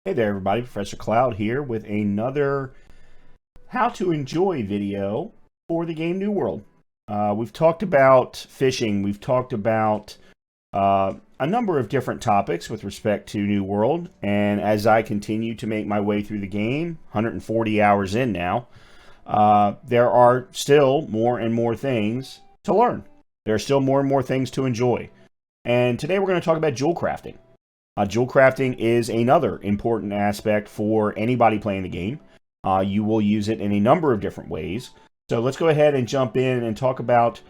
Hey there everybody, Professor Cloud here with another how to enjoy video for the game New World. We've talked about fishing, we've talked about a number of different topics with respect to New World, and as I continue to make my way through the game, 140 hours in now, there are still more and more things to learn. There are still more and more things to enjoy. And today we're going to talk about jewel crafting. Jewel crafting is another important aspect for anybody playing the game. You will use it in a number of different ways. So let's go ahead and jump in and talk about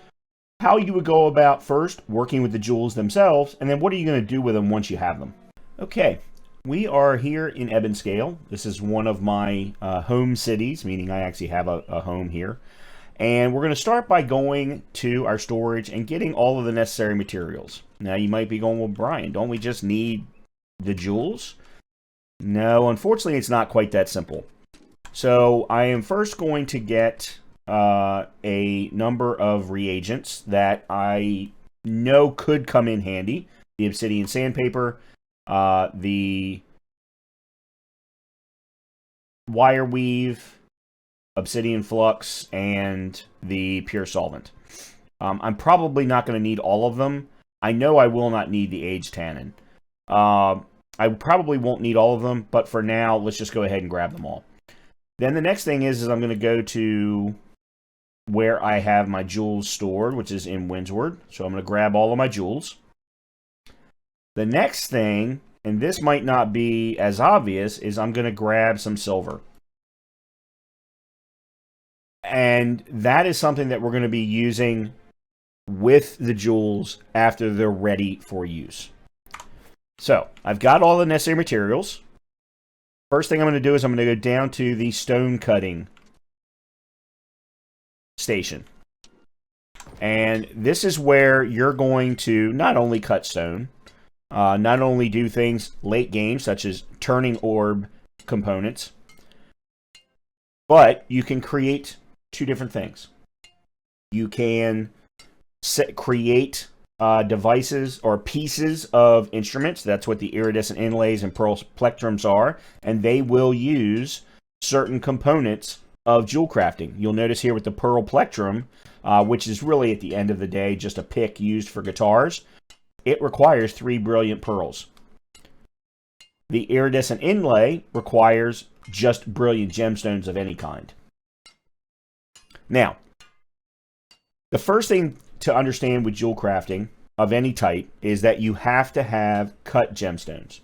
how you would go about first working with the jewels themselves, and then what are you going to do with them once you have them. Okay, we are here in Ebonscale. This is one of my home cities, meaning I actually have a home here. And we're going to start by going to our storage and getting all of the necessary materials. Now you might be going, well, Brian, don't we just need the jewels? No, unfortunately, it's not quite that simple. So I am first going to get a number of reagents that I know could come in handy. The obsidian sandpaper, the wire weave, obsidian flux, and the pure solvent. I'm probably not going to need all of them. I know I will not need the aged tannin. I probably won't need all of them, but for now, let's just go ahead and grab them all. Then the next thing is I'm going to go to where I have my jewels stored, which is in Windsward. So I'm going to grab all of my jewels. The next thing, and this might not be as obvious, is I'm going to grab some silver. And that is something that we're going to be using with the jewels after they're ready for use. So, I've got all the necessary materials. First thing I'm going to do is I'm going to go down to the stone cutting station. And this is where you're going to not only cut stone, not only do things late game, such as turning orb components, but you can create two different things. You can create devices or pieces of instruments. That's what the iridescent inlays and pearl plectrums are, and they will use certain components of jewel crafting. You'll notice here with the pearl plectrum, which is really at the end of the day just a pick used for guitars, it requires 3 brilliant pearls. The iridescent inlay requires just brilliant gemstones of any kind. Now, the first thing to understand with jewel crafting of any type is that you have to have cut gemstones.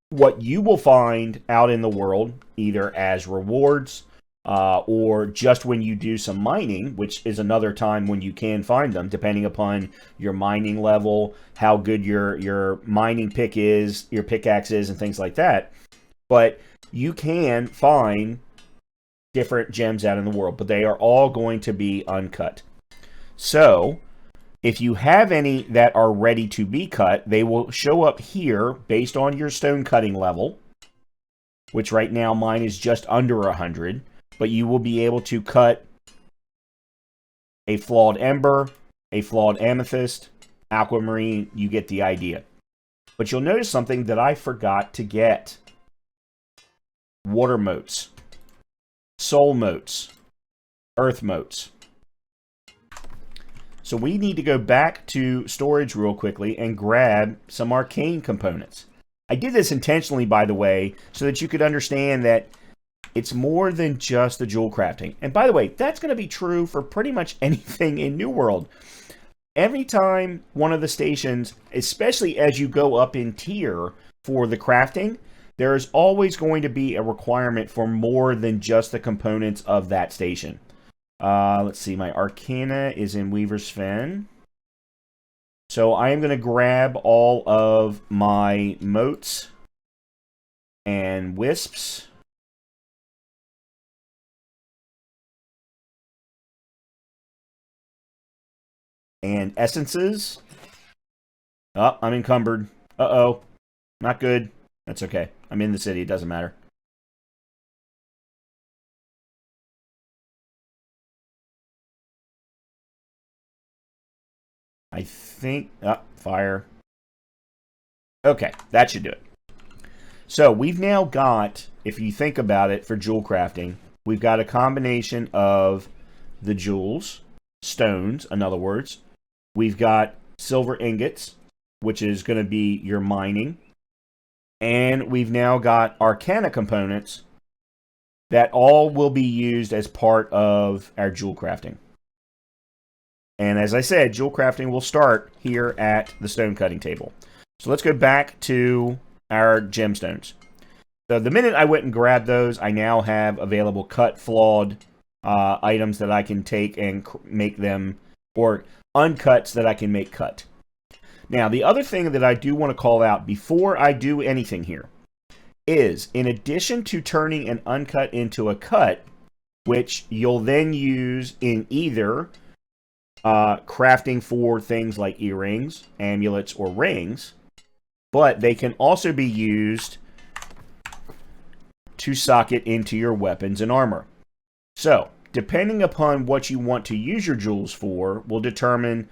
What you will find out in the world, either as rewards or just when you do some mining, which is another time when you can find them, depending upon your mining level, how good your mining pick is, your pickaxe is, and things like that. But you can find different gems out in the world, but they are all going to be uncut. So, if you have any that are ready to be cut, they will show up here based on your stone cutting level, which right now mine is just under 100, but you will be able to cut a flawed ember, a flawed amethyst, aquamarine, you get the idea. But you'll notice something that I forgot to get. Water motes, soul motes, earth motes. So we need to go back to storage real quickly and grab some arcane components. I did this intentionally, by the way, so that you could understand that it's more than just the jewel crafting. And by the way, that's going to be true for pretty much anything in New World. Every time one of the stations, especially as you go up in tier for the crafting, there is always going to be a requirement for more than just the components of that station. Let's see, my Arcana is in Weaver's Fen. So I am going to grab all of my motes and wisps. And essences. Oh, I'm encumbered. Uh-oh. Not good. That's okay. I'm in the city. It doesn't matter. I think... fire. Okay, that should do it. So we've now got, if you think about it for jewel crafting, we've got a combination of the jewels, stones, in other words. We've got silver ingots, which is going to be your mining. And we've now got arcana components that all will be used as part of our jewel crafting. And as I said, jewel crafting will start here at the stone cutting table. So let's go back to our gemstones. So the minute I went and grabbed those, I now have available cut flawed items that I can take and make them, or uncuts that I can make cut. Now, the other thing that I do want to call out before I do anything here is, in addition to turning an uncut into a cut, which you'll then use in either crafting for things like earrings, amulets, or rings, but they can also be used to socket into your weapons and armor. So, depending upon what you want to use your jewels for will determine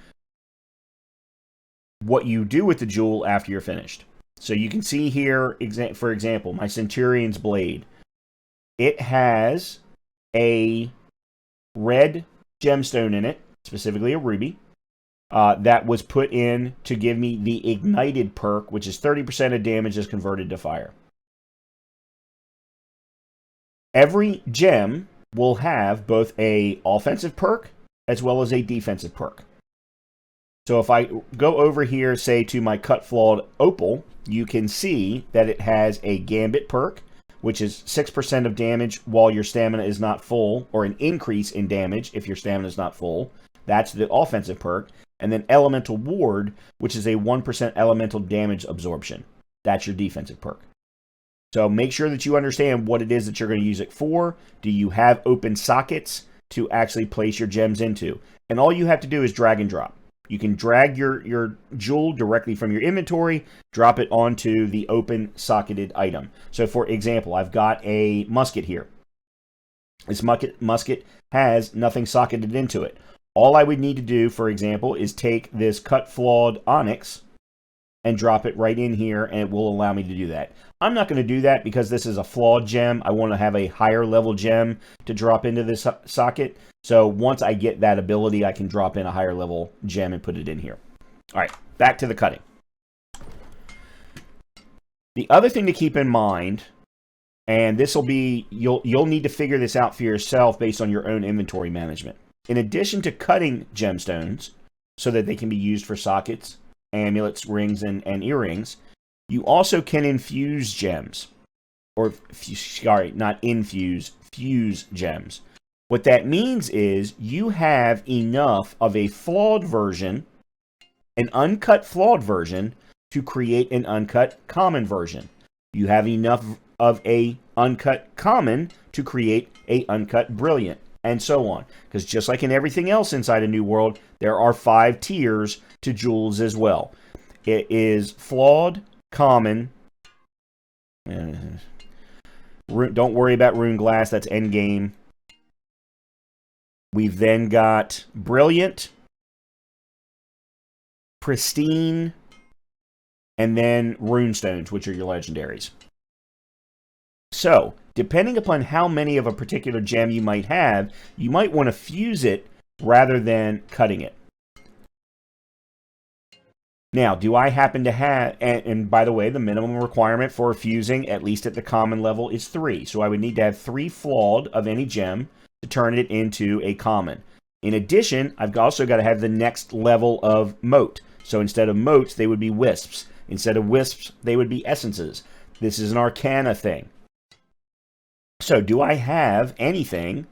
what you do with the jewel after you're finished. So you can see here, for example, my Centurion's Blade. It has a red gemstone in it, specifically a ruby, that was put in to give me the Ignited perk, which is 30% of damage is converted to fire. Every gem will have both a offensive perk as well as a defensive perk. So if I go over here, say, to my cut flawed opal, you can see that it has a Gambit perk, which is 6% of damage while your stamina is not full, or an increase in damage if your stamina is not full. That's the offensive perk. And then Elemental Ward, which is a 1% elemental damage absorption. That's your defensive perk. So make sure that you understand what it is that you're going to use it for. Do you have open sockets to actually place your gems into? And all you have to do is drag and drop. You can drag your jewel directly from your inventory, drop it onto the open socketed item. So for example, I've got a musket here. This musket has nothing socketed into it. All I would need to do, for example, is take this cut flawed onyx and drop it right in here, and it will allow me to do that. I'm not going to do that because this is a flawed gem. I want to have a higher level gem to drop into this socket. So once I get that ability, I can drop in a higher level gem and put it in here. All right, back to the cutting. The other thing to keep in mind, and this will be, you'll need to figure this out for yourself based on your own inventory management. In addition to cutting gemstones so that they can be used for sockets, amulets, rings, and earrings, you also can infuse gems. Or, sorry, not infuse, fuse gems. What that means is you have enough of a flawed version, an uncut flawed version, to create an uncut common version. You have enough of a uncut common to create a uncut brilliant, and so on. Because just like in everything else inside a New World, there are 5 tiers to jewels as well. It is flawed, common. Don't worry about rune glass, that's endgame. We've then got brilliant, pristine, and then runestones, which are your legendaries. So, depending upon how many of a particular gem you might have, you might want to fuse it rather than cutting it. Now, do I happen to have, and by the way, the minimum requirement for fusing, at least at the common level, is 3. So I would need to have 3 flawed of any gem to turn it into a common. In addition, I've also got to have the next level of mote. So instead of motes, they would be wisps. Instead of wisps, they would be essences. This is an arcana thing. So do I have anything,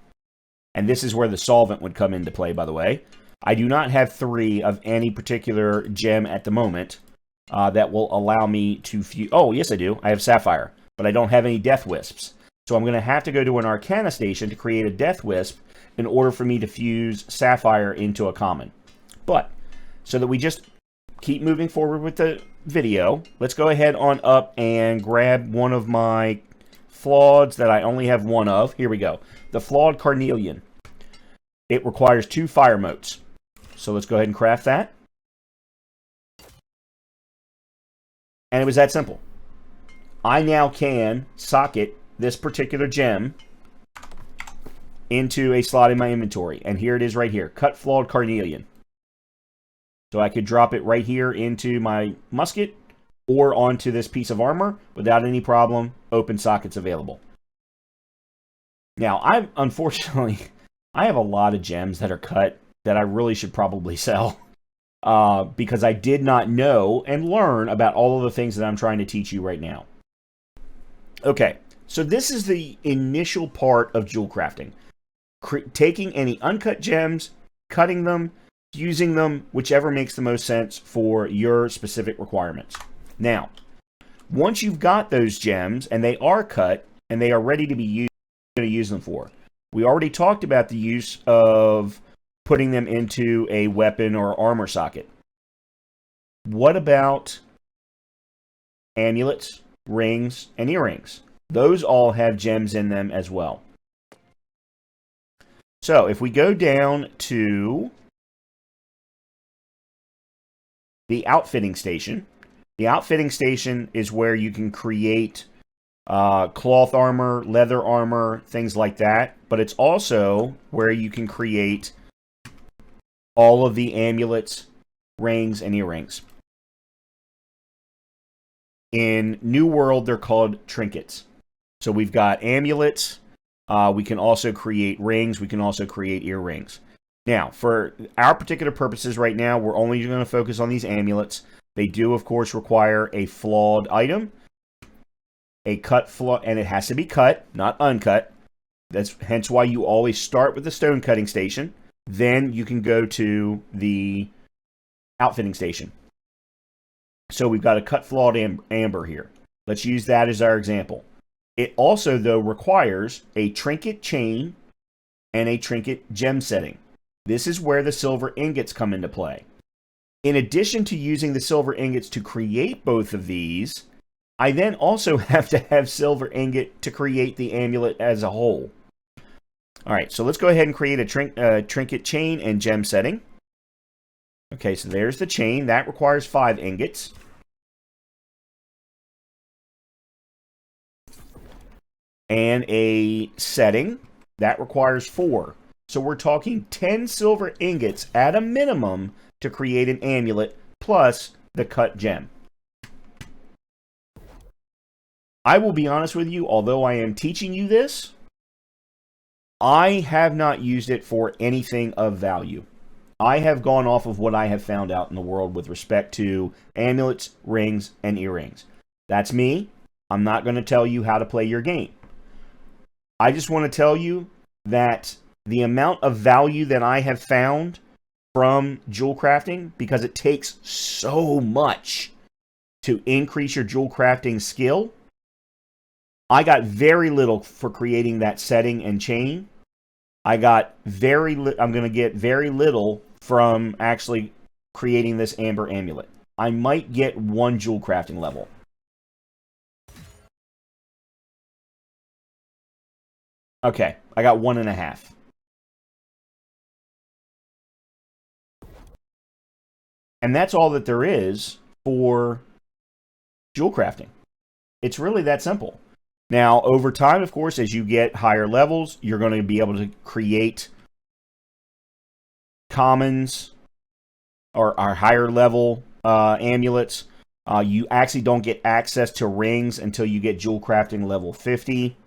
and this is where the solvent would come into play, by the way. I do not have 3 of any particular gem at the moment that will allow me to fuse. Oh, yes I do. I have sapphire, but I don't have any death wisps. So I'm going to have to go to an arcana station to create a death wisp in order for me to fuse sapphire into a common. But, so that we just keep moving forward with the video, let's go ahead on up and grab one of my flaweds that I only have 1 of. Here we go. The flawed carnelian. It requires 2 fire motes. So let's go ahead and craft that. And it was that simple. I now can socket this particular gem into a slot in my inventory. And here it is right here, cut flawed carnelian. So I could drop it right here into my musket or onto this piece of armor without any problem. Open sockets available. Now, unfortunately, I have a lot of gems that are cut that I really should probably sell because I did not know and learn about all of the things that I'm trying to teach you right now. Okay, so this is the initial part of jewel crafting. Taking any uncut gems, cutting them, using them, whichever makes the most sense for your specific requirements. Now, once you've got those gems and they are cut and they are ready to be used, you're going to use them for. We already talked about the use of putting them into a weapon or armor socket. What about amulets, rings, and earrings? Those all have gems in them as well. So if we go down to the outfitting station is where you can create cloth armor, leather armor, things like that. But it's also where you can create all of the amulets, rings, and earrings. In New World, they're called trinkets. So we've got amulets. We can also create rings. We can also create earrings. Now, for our particular purposes right now, we're only going to focus on these amulets. They do, of course, require a flawed item, a cut flaw, and it has to be cut, not uncut. That's hence why you always start with the stone cutting station. Then you can go to the outfitting station. So we've got a cut flawed amber here. Let's use that as our example. It also, though, requires a trinket chain and a trinket gem setting. This is where the silver ingots come into play. In addition to using the silver ingots to create both of these, I then also have to have silver ingot to create the amulet as a whole. All right, so let's go ahead and create a trinket chain and gem setting. Okay, so there's the chain. That requires 5 ingots. And a setting. That requires 4. So we're talking 10 silver ingots at a minimum to create an amulet plus the cut gem. I will be honest with you, although I am teaching you this, I have not used it for anything of value. I have gone off of what I have found out in the world with respect to amulets, rings, and earrings. That's me. I'm not going to tell you how to play your game. I just want to tell you that the amount of value that I have found from jewel crafting, because it takes so much to increase your jewel crafting skill, I got very little for creating that setting and chain. I'm going to get very little from actually creating this amber amulet. I might get 1 jewel crafting level. Okay, I got 1.5. And that's all that there is for jewel crafting. It's really that simple. Now, over time, of course, as you get higher levels, you're going to be able to create commons or higher level amulets. You actually don't get access to rings until you get jewel crafting level 50.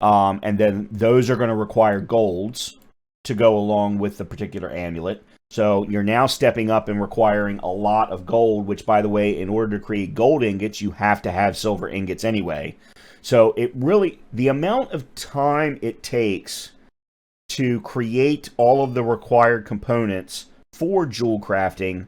And then those are going to require golds to go along with the particular amulet. So you're now stepping up and requiring a lot of gold, which, by the way, in order to create gold ingots, you have to have silver ingots anyway. So it really, the amount of time it takes to create all of the required components for jewel crafting,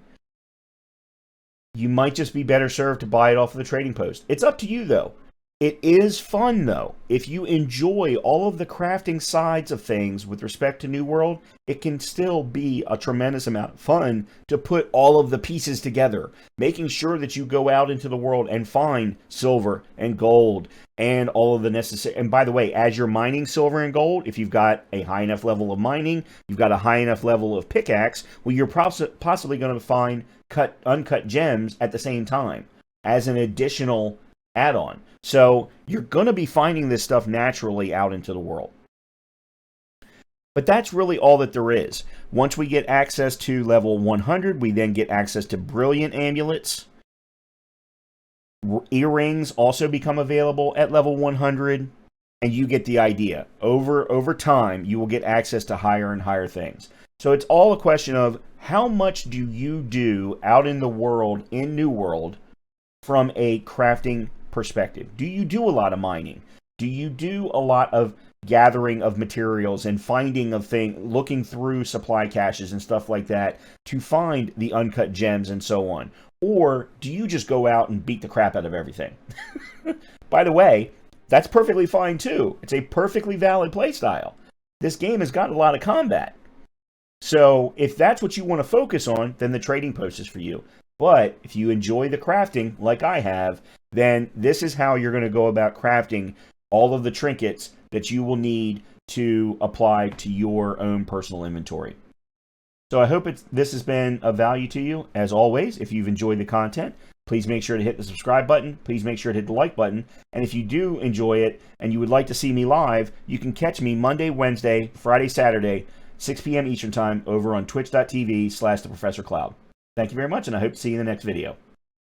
you might just be better served to buy it off of the trading post. It's up to you, though. It is fun, though. If you enjoy all of the crafting sides of things with respect to New World, it can still be a tremendous amount of fun to put all of the pieces together, making sure that you go out into the world and find silver and gold and all of the necessary. And by the way, as you're mining silver and gold, if you've got a high enough level of mining, you've got a high enough level of pickaxe, well, you're possibly going to find uncut gems at the same time as an additional add-on. So you're going to be finding this stuff naturally out into the world. But that's really all that there is. Once we get access to level 100, we then get access to brilliant amulets. Earrings also become available at level 100, and you get the idea. Over time, you will get access to higher and higher things. So it's all a question of how much do you do out in the world, in New World, from a crafting perspective. Do you do a lot of mining? Do you do a lot of gathering of materials and finding of things, looking through supply caches and stuff like that to find the uncut gems and so on? Or do you just go out and beat the crap out of everything? By the way, that's perfectly fine too. It's a perfectly valid playstyle. This game has got a lot of combat. So if that's what you want to focus on, then the trading post is for you. But if you enjoy the crafting like I have, then this is how you're going to go about crafting all of the trinkets that you will need to apply to your own personal inventory. So I hope this has been of value to you. As always, if you've enjoyed the content, please make sure to hit the subscribe button. Please make sure to hit the like button. And if you do enjoy it and you would like to see me live, you can catch me Monday, Wednesday, Friday, Saturday, 6 p.m. Eastern Time over on twitch.tv/TheProfessorCloud. Thank you very much, and I hope to see you in the next video.